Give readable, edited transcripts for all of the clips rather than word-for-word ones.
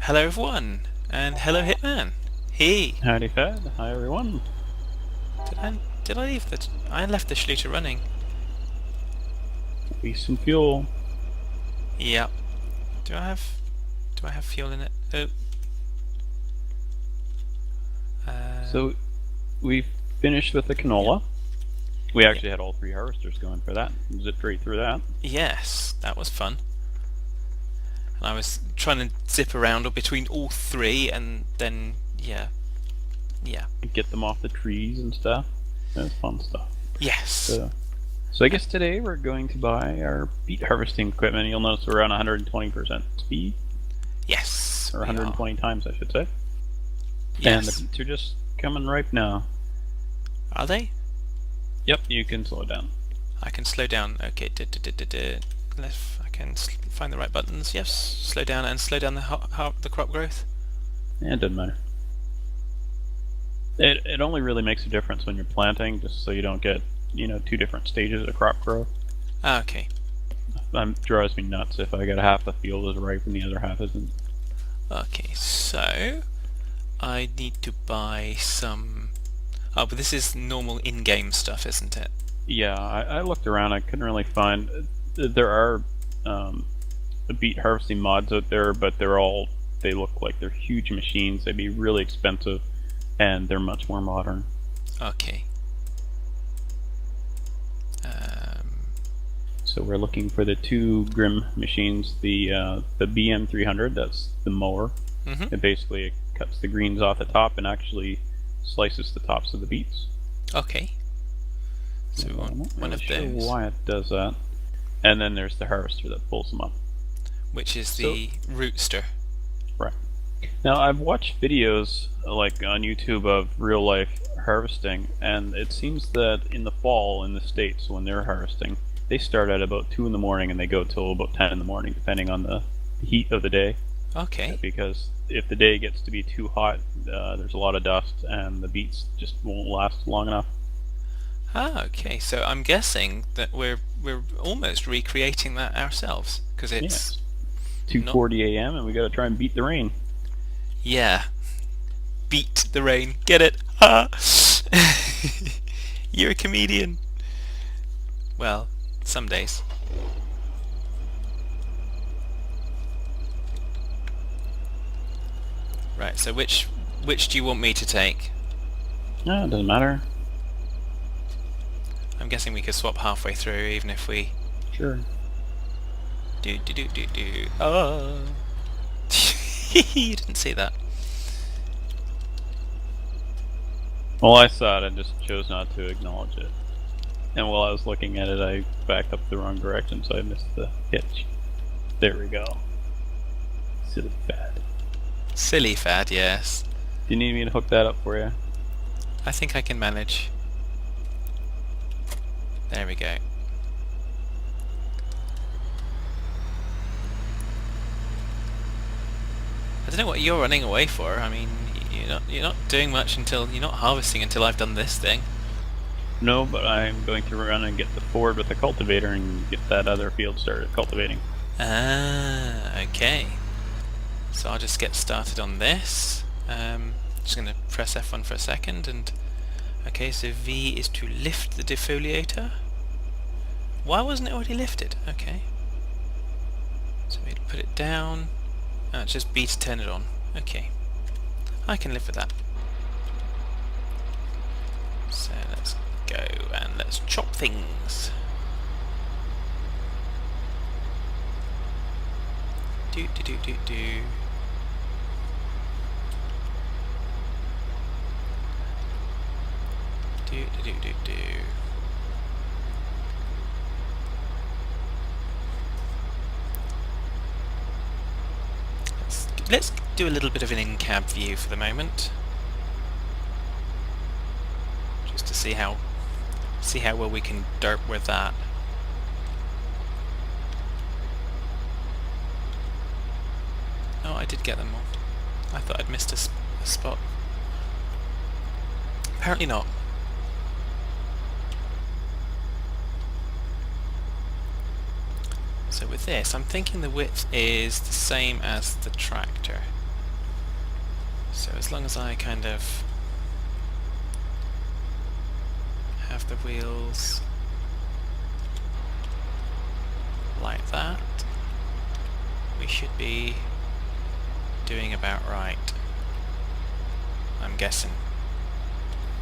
Hello everyone, and hello Hitman. Hey, Howdy Fed, hi everyone. did I leave the? I left the Schluter running. Waste some fuel. Yep. Do I have? Do I have fuel in it? Oh. So we finished with the Yep. canola. We Yep. actually had all three harvesters going for that. Zipped right through that. Yes, that was fun. And I was trying to zip around between all three, and then yeah. Get them off the trees and stuff. That's fun stuff. Yes. So I guess today we're going to buy our beet harvesting equipment. You'll notice we're on 120% speed, Yes, or we are. 120 times I should say. And the Yes. beets are just coming ripe now. Are they? Yep, you can slow down. I can slow down. Okay. Left. I can find the right buttons. Yes. Slow down and slow down the crop growth. Yeah, it doesn't matter. It only really makes a difference when you're planting, just so you don't get, two different stages of crop growth. Ah, okay. Drives me nuts if I got half the field is ripe and the other half isn't. Okay, so I need to buy some. Oh, but this is normal in-game stuff, isn't it? Yeah, I looked around. I couldn't really find. There are beet harvesting mods out there, but they look like they're huge machines. They'd be really expensive, and they're much more modern. Okay. So we're looking for the two Grim machines. The BM300, that's the mower. Mhm. It basically cuts the greens off the top and actually slices the tops of the beets. Okay. So we I'm want not one really of sure those, why it does that. And then there's the harvester that pulls them up. which is So the rootster. right now, I've watched videos like on YouTube of real life harvesting, and it seems that in the fall in the States when they're harvesting, they start at about 2 in the morning and they go till about 10 in the morning, depending on the heat of the day. Okay. Because if the day gets to be too hot, there's a lot of dust, and the beets just won't last long enough. Ah, okay. So I'm guessing that we're almost recreating that ourselves because it's Yes, not. 2:40 a.m. and we got to try and beat the rain. Yeah. Beat the rain. Get it? Ha! You're a comedian. Well, some days. Right. So which do you want me to take? No, it doesn't matter. I'm guessing we could swap halfway through, even if we Sure. do. Oh, you didn't see that. Well, I saw it, I just chose not to acknowledge it. And while I was looking at it, I backed up the wrong direction, so I missed the hitch. There we go. Silly fad. Silly fad, yes. Do you need me to hook that up for you? I think I can manage. There we go. I don't know what you're running away for. I mean, you're not doing much until you're not harvesting until I've done this thing. No, but I'm going to run and get the Ford with the cultivator and get that other field started cultivating. Ah, okay. So I'll just get started on this. Just going to press F1 for a second, and okay. So V is to lift the defoliator. Why wasn't it already lifted? Okay. So we put it down. Oh, it's just B to turn it on. Okay. I can live with that. So let's go and let's chop things. Do. Do. Let's do a little bit of an in-cab view for the moment, just to see how well we can derp with that. Oh, I did get them all. I thought I'd missed a spot. Apparently not. So with this, I'm thinking the width is the same as the tractor. So as long as I kind of have the wheels like that, we should be doing about right, I'm guessing.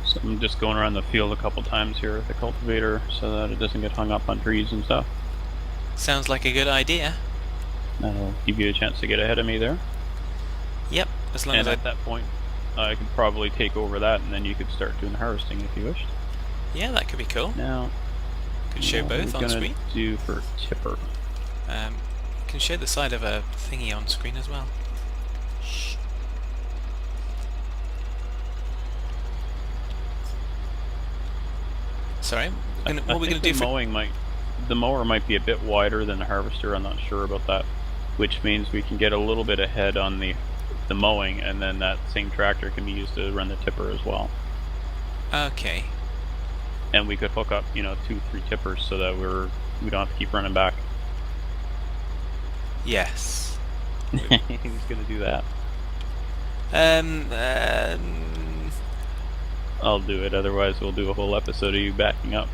So I'm just going around the field a couple times here with the cultivator so that it doesn't get hung up on trees and stuff. Sounds like a good idea. That'll give you a chance to get ahead of me there. Yep, as long as at that point, I could probably take over that, and then you could start doing the harvesting if you wished. Yeah, that could be cool. Now, could show both on screen. Do for tipper. Can show the side of a thingy on screen as well. Shh. Sorry, what are we going to do for... The mower might be a bit wider than the harvester, I'm not sure about that. Which means we can get a little bit ahead on the mowing, and then that same tractor can be used to run the tipper as well. Okay. And we could hook up, 2-3 tippers so that we don't have to keep running back. Yes. Who's gonna do that? I'll do it, otherwise we'll do a whole episode of you backing up.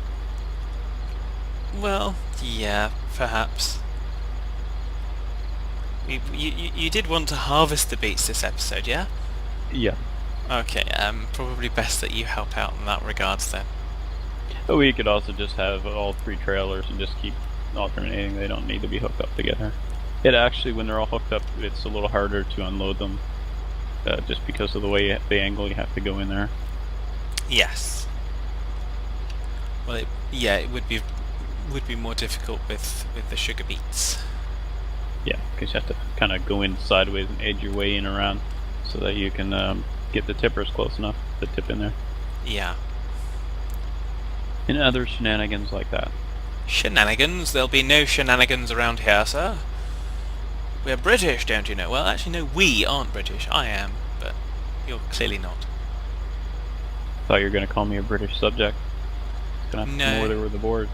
Well, yeah, perhaps. You did want to harvest the beets this episode, yeah? Yeah. Okay, probably best that you help out in that regards then. But we could also just have all 3 trailers and just keep alternating. They don't need to be hooked up together. It actually, when they're all hooked up, it's a little harder to unload them, just because of the way the angle you have to go in there. Yes. Well, it would be more difficult with the sugar beets. Yeah, because you have to kind of go in sideways and edge your way in around, so that you can get the tippers close enough to tip in there. Yeah. And other shenanigans like that. Shenanigans? There'll be no shenanigans around here, sir. We're British, don't you know? Well, actually, no, we aren't British. I am, but you're clearly not. Thought you were going to call me a British subject. Gonna have to come over there with the board.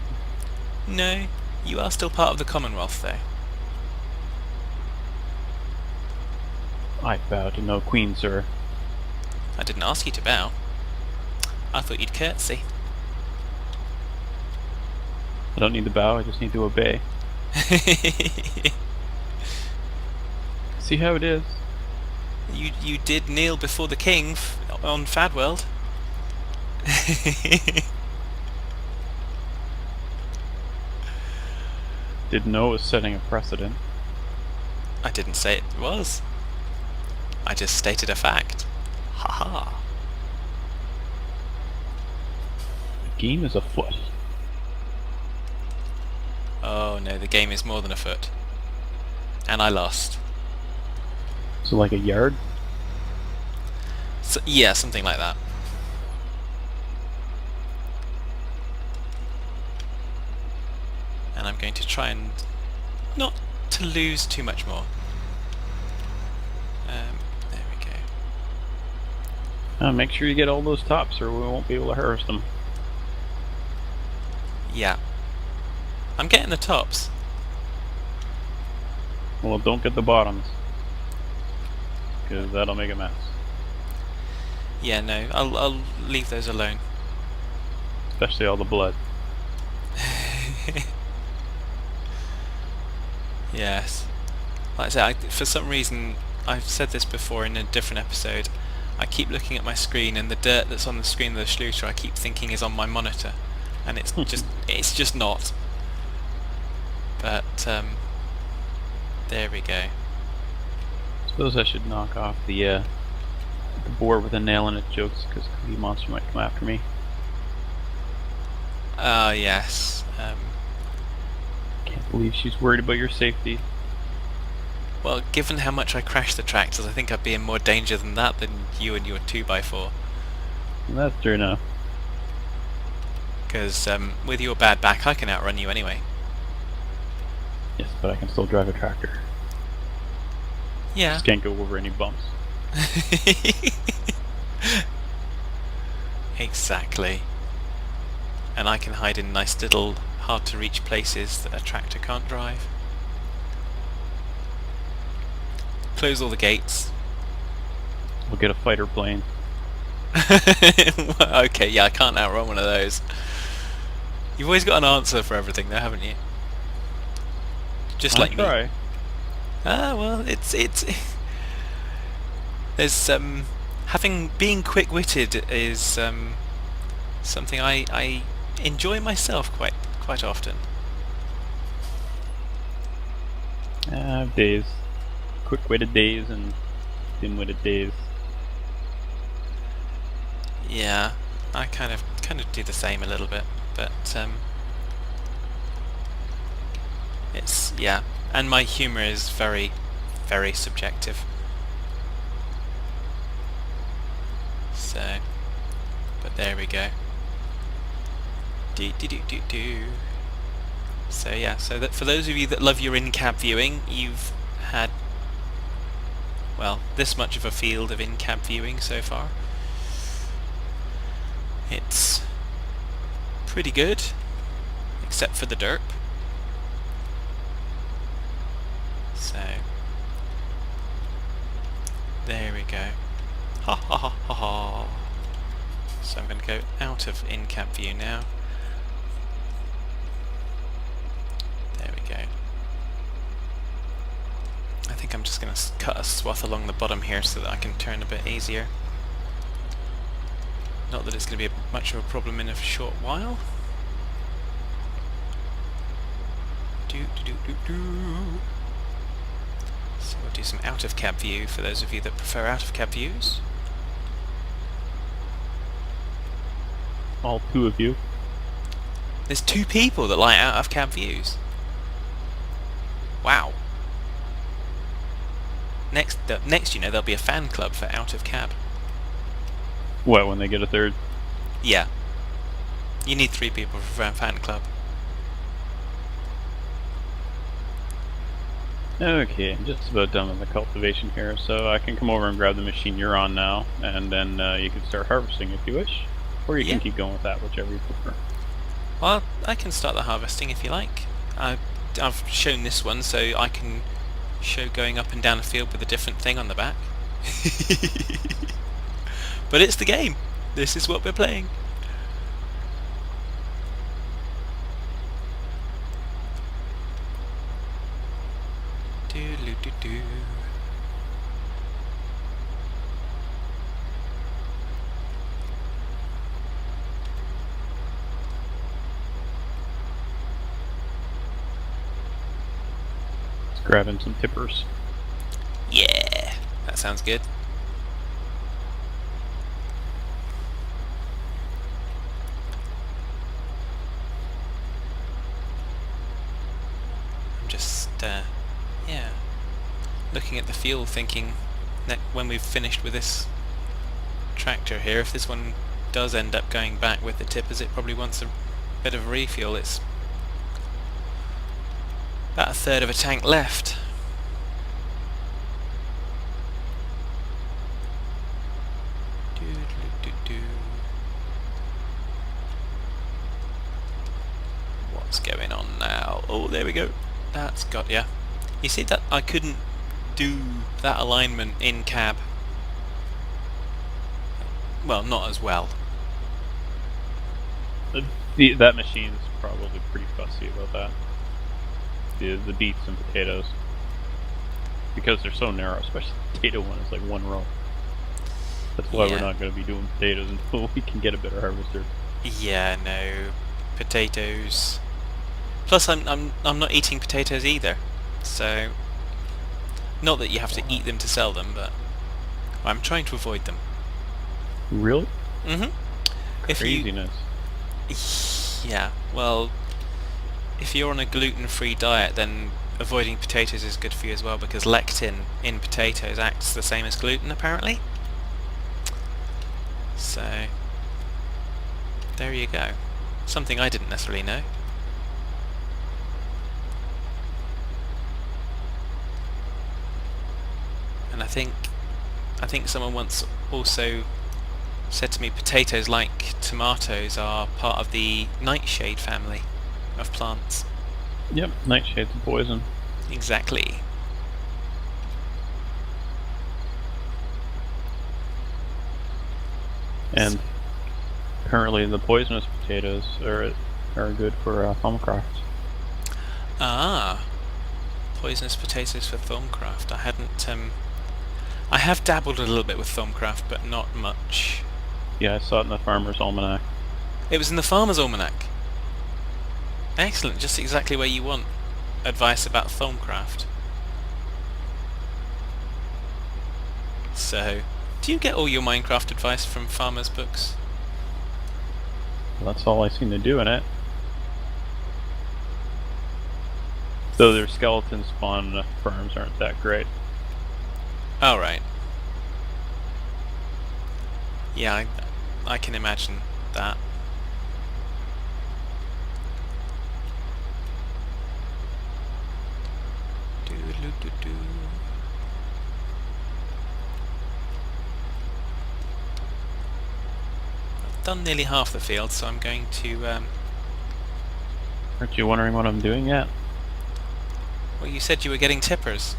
No, you are still part of the Commonwealth, though. I bow to no queen, sir. I didn't ask you to bow. I thought you'd curtsy. I don't need to bow, I just need to obey. See how it is? You did kneel before the king on Fadworld. Didn't know it was setting a precedent. I didn't say it was. I just stated a fact. Haha. The game is afoot. Oh no, the game is more than a foot. And I lost. So like a yard? So, yeah, something like that. And I'm going to try and not to lose too much more. There we go. Make sure you get all those tops or we won't be able to harvest them. Yeah. I'm getting the tops. Well, don't get the bottoms, because that'll make a mess. Yeah, no, I'll leave those alone. Especially all the blood. Yes. Like I said, for some reason, I've said this before in a different episode, I keep looking at my screen and the dirt that's on the screen of the Schluter I keep thinking is on my monitor. And it's just not. But, there we go. I suppose I should knock off the board with a nail in it jokes, because the monster might come after me. Ah, yes. Can't believe she's worried about your safety. Well, given how much I crash the tractors, I think I'd be in more danger than that than you and your 2x4. Well, that's true enough. Because with your bad back, I can outrun you anyway. Yes, but I can still drive a tractor. Yeah. Just can't go over any bumps. Exactly. And I can hide in nice little hard to reach places that a tractor can't drive. Close all the gates. We'll get a fighter plane. Okay, yeah, I can't outrun one of those. You've always got an answer for everything, though, haven't you? Just I like me. try. Ah, well, it's there's being quick-witted is something I enjoy myself quite often. I have days. Quick-witted days and dim-witted days. Yeah, I kind of do the same a little bit, but it's yeah, and my humour is very subjective. So, but there we go. Do. So yeah, so that for those of you that love your in-cab viewing, you've had, well, this much of a field of in-cab viewing so far. It's pretty good, except for the derp. So, there we go. Ha ha ha ha ha. So I'm going to go out of in-cab view now. There we go. I think I'm just going to cut a swath along the bottom here so that I can turn a bit easier. Not that it's going to be much of a problem in a short while. So we'll do some out-of-cab view for those of you that prefer out-of-cab views. All two of you. There's 2 people that like out-of-cab views. Wow. Next, you know, there'll be a fan club for out-of-cab. What, when they get a third? Yeah. You need 3 people for a fan club. Okay, I'm just about done with the cultivation here, so I can come over and grab the machine you're on now, and then you can start harvesting if you wish. Or you can keep going with that, whichever you prefer. Well, I can start the harvesting if you like. I've shown this one, so I can show going up and down a field with a different thing on the back. But it's the game. This is what we're playing. Do. Let's grab in some tippers. Yeah, that sounds good. I'm just, yeah, looking at the field thinking that when we've finished with this tractor here, if this one does end up going back with the tippers, it probably wants a bit of refuel. It's about 1/3 of a tank left. What's going on now? Oh, there we go. That's got ya. You see that I couldn't do that alignment in cab. Well, not as well. That machine's probably pretty fussy about that. The beets and potatoes. Because they're so narrow, especially the potato one is like 1 row. That's why we're not going to be doing potatoes until we can get a better harvester. Yeah, no. Potatoes. Plus I'm not eating potatoes either. So not that you have to eat them to sell them, but I'm trying to avoid them. Really? Mm-hmm. Craziness. Yeah, well, if you're on a gluten-free diet, then avoiding potatoes is good for you as well, because lectin in potatoes acts the same as gluten, apparently. So, there you go. Something I didn't necessarily know. And I think someone once also said to me potatoes, like tomatoes, are part of the nightshade family of plants. Yep, nightshade's a poison. Exactly. And apparently the poisonous potatoes are good for Thaumcraft. Ah, poisonous potatoes for Thorncraft. I have dabbled a little bit with Thorncraft, but not much. Yeah, I saw it in the Farmer's Almanac. It was in the Farmer's Almanac. Excellent, just exactly where you want advice about Thorncraft. So, do you get all your Minecraft advice from farmers' books? Well, that's all I seem to do in it. Though their skeleton spawn farms aren't that great. Oh, right. Yeah, I can imagine that. Doo-doo-doo-doo. I've done nearly half the field, so I'm going to... Aren't you wondering what I'm doing yet? Well, you said you were getting tippers.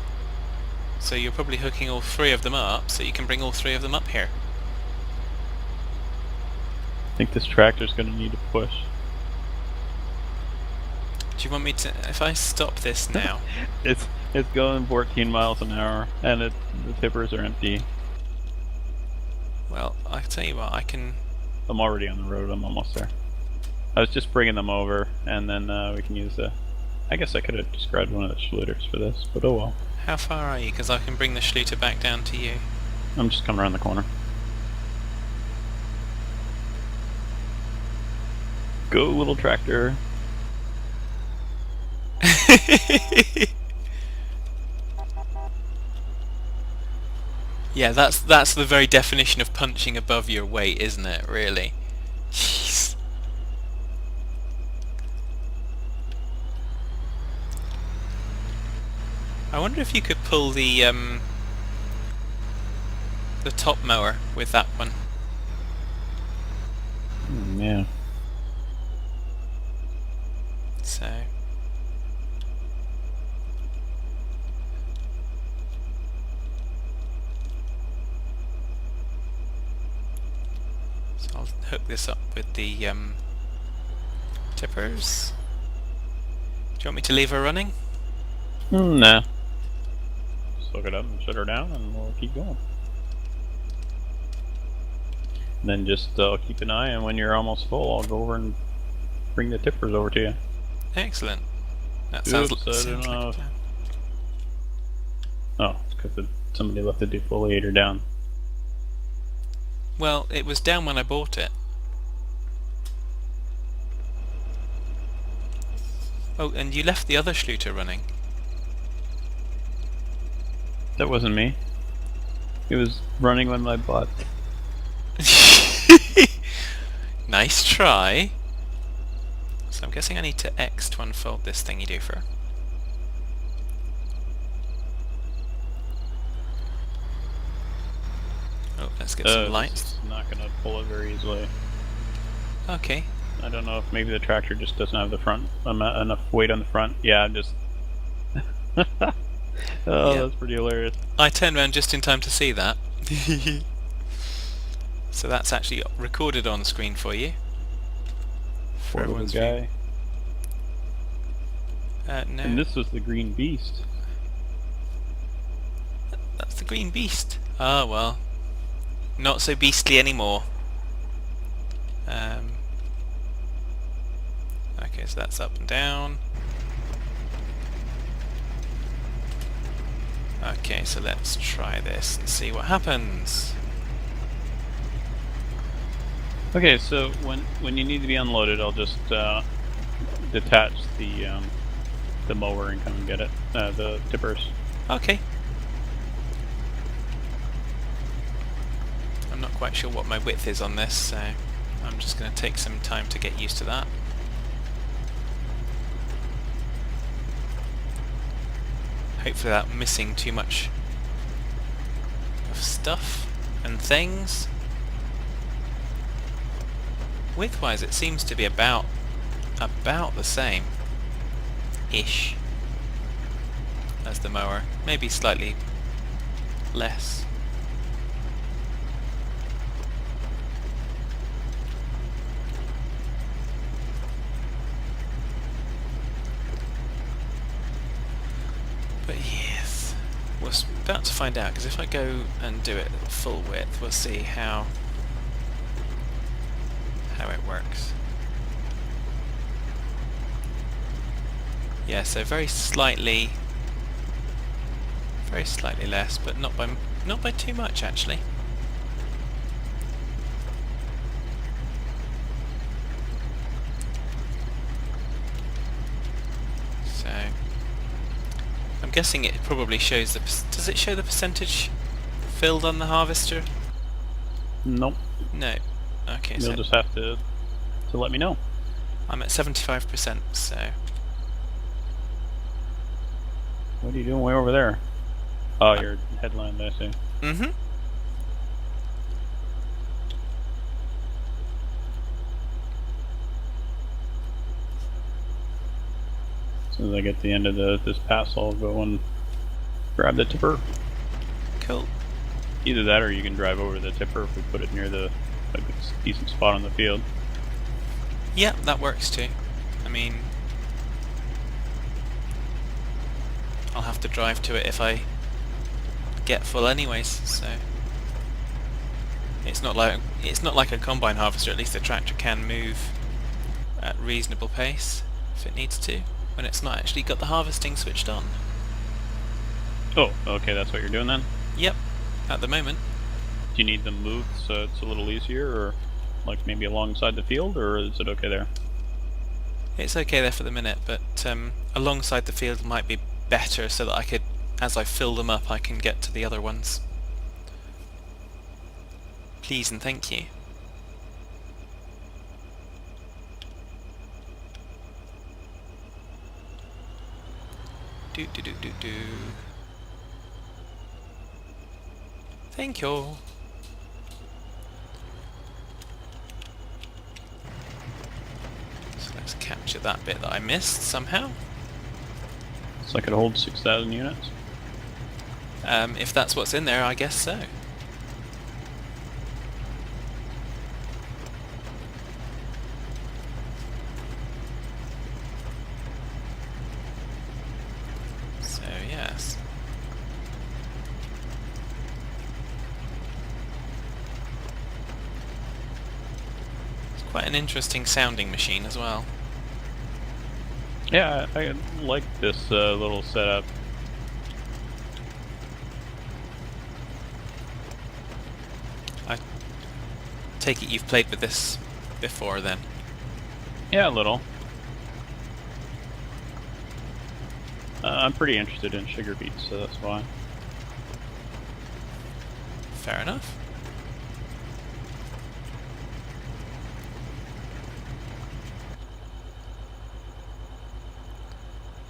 So you're probably hooking all 3 of them up, so you can bring all 3 of them up here. I think this tractor's going to need a push. Do you want me to... If I stop this now... It's going 14 miles an hour, and the tippers are empty. Well, I'll tell you what, I can... I'm already on the road, I'm almost there. I was just bringing them over, and then we can use the... I guess I could have just grabbed one of the Schluiters for this, but oh well. How far are you? Because I can bring the Schluter back down to you. I'm just coming around the corner. Go, little tractor. Yeah, that's the very definition of punching above your weight, isn't it, really? Jeez. I wonder if you could pull the top mower with that one. Yeah. So I'll hook this up with the tippers. Do you want me to leave her running? Nah. Just hook it up and shut her down and we'll keep going. And then just keep an eye, and when you're almost full, I'll go over and bring the tippers over to you. Excellent. That Oops, sounds I don't like know. a plan. Oh, it's because somebody left the defoliator down. Well, it was down when I bought it. Oh, and you left the other Schluter running. That wasn't me. It was running when I bought. Nice try. So I'm guessing I need to X to unfold this thingy doofer. Oh, let's get some lights. It's not gonna pull it very easily. Okay. I don't know if maybe the tractor just doesn't have the front enough weight on the front. Yeah, just. Oh, Yeah. that's pretty hilarious. I turned around just in time to see that. So that's actually recorded on screen for you. For Poor little everyone's view. guy. No, And this was the green beast. that's the green beast. Ah, well. Not so beastly anymore. Okay, so that's up and down. Okay, so let's try this and see what happens. Okay, so when you need to be unloaded, I'll just detach the mower and come and get it. The tippers. Okay. I'm not quite sure what my width is on this, so I'm just going to take some time to get used to that. Hopefully without missing too much of stuff and things. Width-wise, it seems to be about the same ish as the mower, maybe slightly less. But yes, we're about to find out, because if I go and do it full width, we'll see how it works. Yeah, so very slightly less, but not by too much actually. So I'm guessing it probably shows does it show the percentage filled on the harvester? Nope. No. Okay, You'll so just have to let me know. I'm at 75%, so What are you doing way over there? Oh, your headline, I see. mm-hmm. As soon as I get to the end of this pass, I'll go and grab the tipper. Cool. Either that, or you can drive over the tipper if we put it near a decent spot on the field. Yeah, that works too. I mean, I'll have to drive to it if I get full anyways, so it's not like a combine harvester. At least the tractor can move at reasonable pace if it needs to, when it's not actually got the harvesting switched on. Oh, okay, that's what you're doing then? Yep, at the moment. Do you need them moved so it's a little easier, or like maybe alongside the field, or is it okay there? It's okay there for the minute, but alongside the field might be better, so that I could, as I fill them up, I can get to the other ones. Please and thank you. Do do do do do. Thank you. So let's capture that bit that I missed somehow. So I could hold 6,000 units. If that's what's in there, I guess so. So yes. It's quite an interesting sounding machine as well. Yeah, I like this little setup. I take it you've played with this before then? Yeah, a little. I'm pretty interested in sugar beets, so that's why. Fair enough.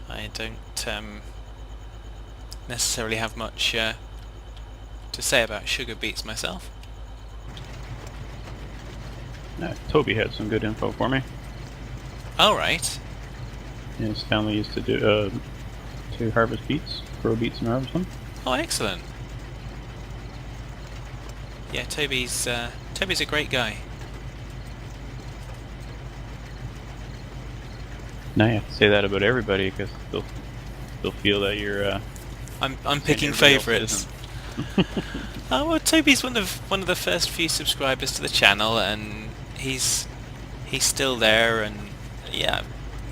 I don't necessarily have much to say about sugar beets myself. Toby had some good info for me. Alright. His family used to do to harvest beets, grow beets and harvest them. Oh, excellent. Yeah, Toby's a great guy. Now you have to say that about everybody, because they'll feel that you're. I'm picking favourites. Oh well, Toby's one of the first few subscribers to the channel, and he's still there, and yeah,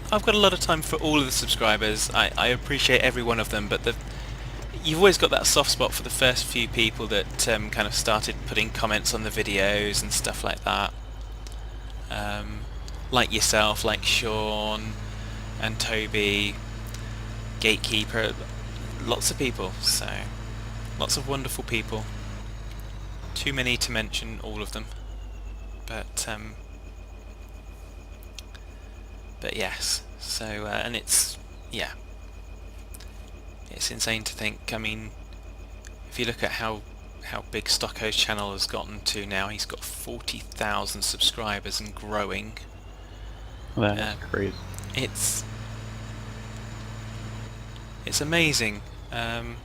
I've got a lot of time for all of the subscribers. I appreciate every one of them, but you've always got that soft spot for the first few people that kind of started putting comments on the videos and stuff like that. Like yourself, like Sean and Toby, Gatekeeper, lots of people, so lots of wonderful people. Too many to mention all of them, but yes. So and it's insane to think. I mean, if you look at how big Stocko's channel has gotten to now, he's got 40,000 subscribers and growing. That's crazy. It's amazing. I'm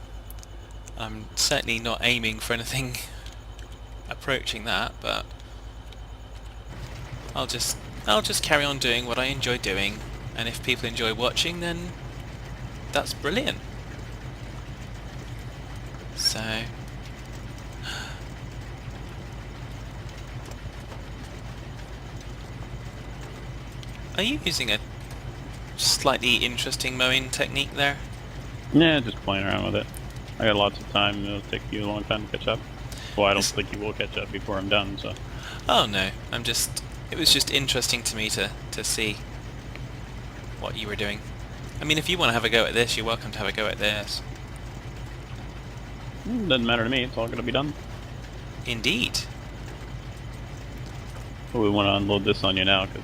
certainly not aiming for anything approaching that, but I'll just carry on doing what I enjoy doing, and if people enjoy watching, then that's brilliant. So are you using a slightly interesting mowing technique there? Yeah, just playing around with it. I got lots of time. It'll take you a long time to catch up. Well, I don't It's, think you will catch up before I'm done. So. oh no, it was just interesting to me to see what you were doing. I mean, if you want to have a go at this, you're welcome to have a go at this. Doesn't matter to me. It's all going to be done. Indeed. But we want to unload this on you now because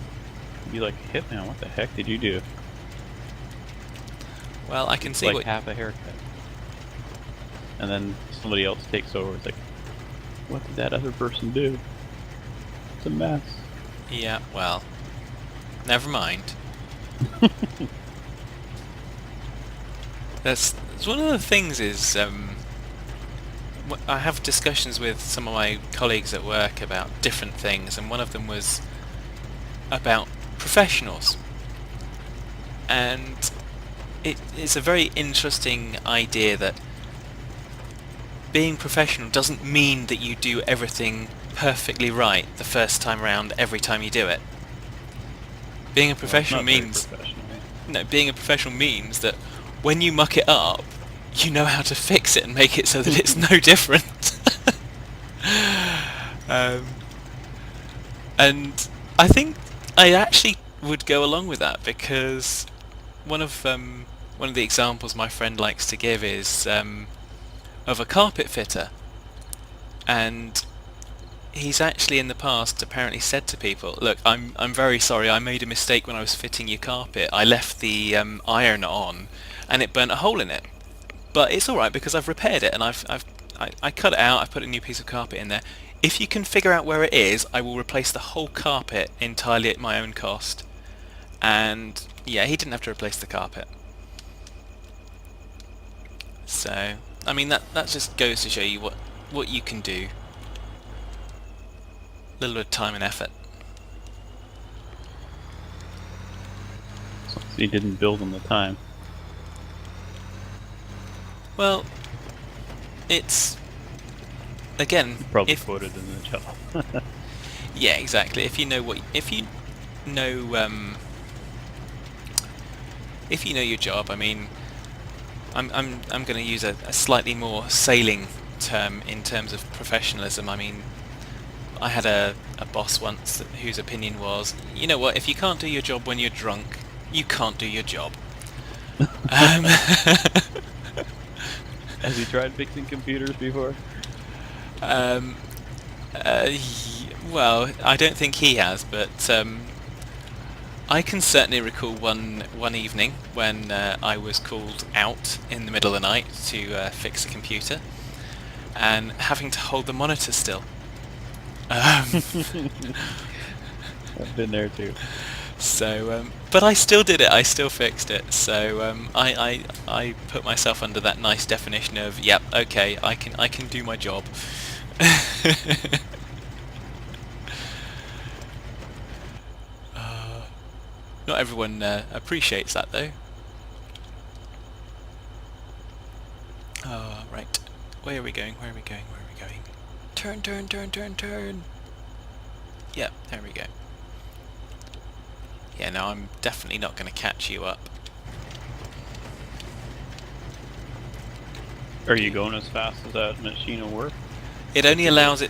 you'd be like, Hitman, what the heck did you do? Well, I can It's see like what... half a haircut. And then somebody else takes over. It's like, what did that other person do? It's a mess. Yeah, well, never mind. That's one of the things is I have discussions with some of my colleagues at work about different things, and one of them was about professionals. And it's a very interesting idea that being professional doesn't mean that you do everything perfectly right the first time around every time you do it. Being a professional means being a professional means that when you muck it up, you know how to fix it and make it so that it's no different. And I think I actually would go along with that, because one of the examples my friend likes to give is of a carpet fitter, and he's actually in the past apparently said to people, look, I'm very sorry, I made a mistake when I was fitting your carpet. I left the iron on and it burnt a hole in it, but it's alright because I've repaired it and I cut it out, I've put a new piece of carpet in there. If you can figure out where it is, I will replace the whole carpet entirely at my own cost. And yeah, he didn't have to replace the carpet. So I mean, that just goes to show you what you can do. A little bit of time and effort. So he didn't build on the time. Well, it's again, Probably quoted in the job. yeah, exactly. If you know your job, I mean, I'm going to use a slightly more sailing term in terms of professionalism. I mean, I had a boss once whose opinion was, you know what, if you can't do your job when you're drunk, you can't do your job. Has he tried fixing computers before? Well, I don't think he has, but I can certainly recall one evening when I was called out in the middle of the night to fix a computer, and having to hold the monitor still. I've been there too. So, but I still did it. I still fixed it. So I put myself under that nice definition of, yep, okay, I can do my job. Not everyone appreciates that though. Right. Where are we going? Where are we going? Where are we going? Turn, turn, turn, turn, turn. Yep, there we go. Yeah, no, I'm definitely not going to catch you up. Are you going as fast as that machine will work? It only allows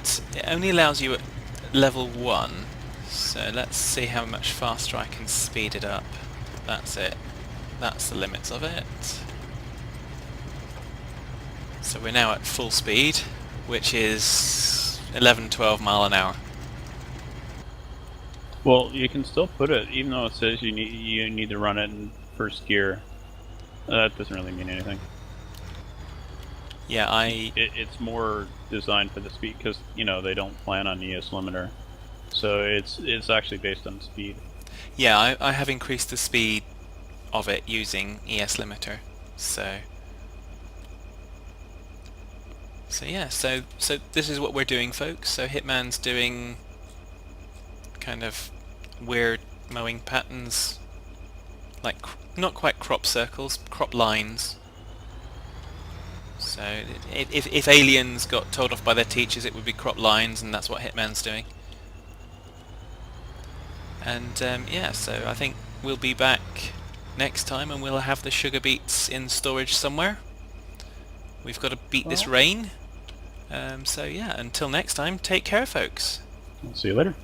you at level 1. So let's see how much faster I can speed it up. That's it. That's the limits of it. So we're now at full speed, which is 11-12 mile an hour. Well, you can still put it, even though it says you need to run it in first gear. That doesn't really mean anything. Yeah, it's more designed for the speed because they don't plan on ES limiter, so it's actually based on speed. Yeah, I have increased the speed of it using ES limiter. So yeah, so this is what we're doing, folks. So Hitman's doing kind of weird mowing patterns, like not quite crop circles, crop lines. So if aliens got told off by their teachers, it would be crop lines, and that's what Hitman's doing. And yeah, so I think we'll be back next time, and we'll have the sugar beets in storage somewhere. We've got to beat this rain. So yeah, until next time, take care, folks. See you later.